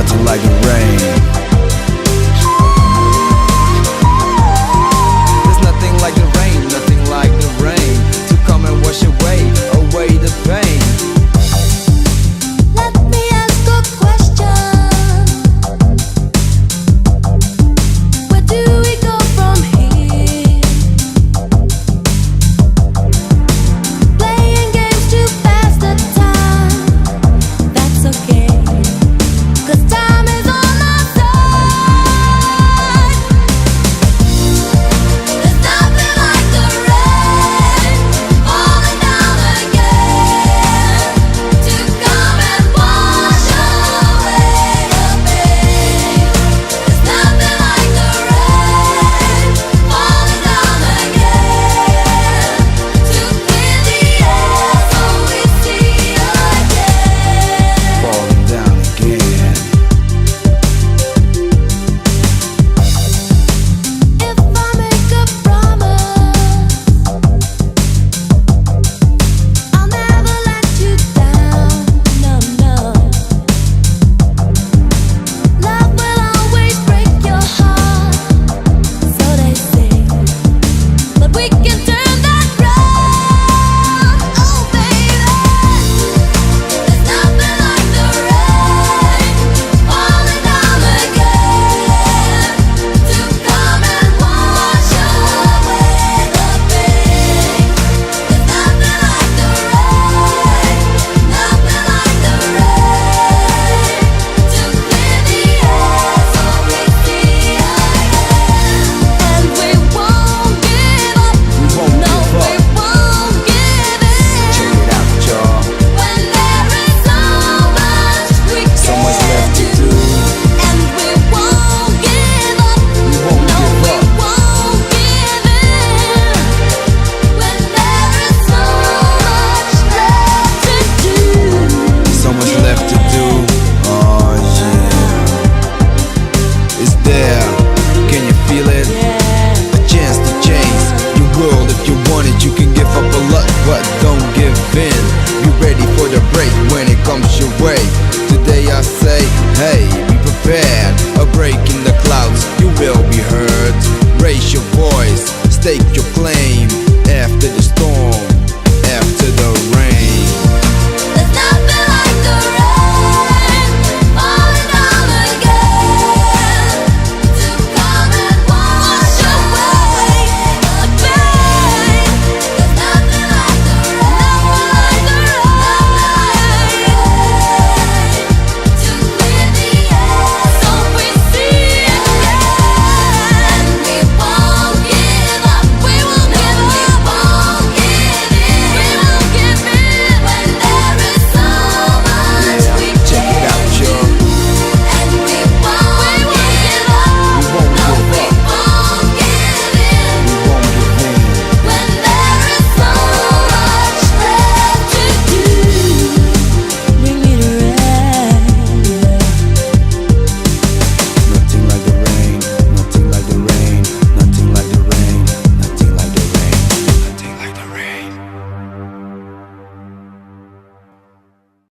nothing like the rain. There's nothing like the rain, nothing like the rain to come and wash away the pain. Let me ask a question. Where do we go from here? Playing games to pass the time. That's okay, 'cause time is on our side. There's nothing like the rain falling down again to come and wash away the pain. There's nothing like the rain falling down again to clear the air so we see again. Falling down again. If I make a promise, I'll never let you down. No, no. Love will always break your heart, so they say. But we can turn that round. Oh, baby. There's nothing like the rain falling down again to come and wash away the pain. There's nothing like the rain, nothing like the rain to clear the air so we see again. And we won't give up. We won't No, give we up. won't give Check in. it out, y'all. When there is so much we So much can left to do. and we won't give up. We won't No, give we up. won't give in. When there is so much left to do. So much left to do. Oh yeah. It's there. Can you feel it? A chance to change your world if you want it. You can give up a lot, but don't give in. Be ready for the break when it comes your way. Today I say, hey, be prepared. A break in the clouds, you will be heard. Raise your voice, stake your claim.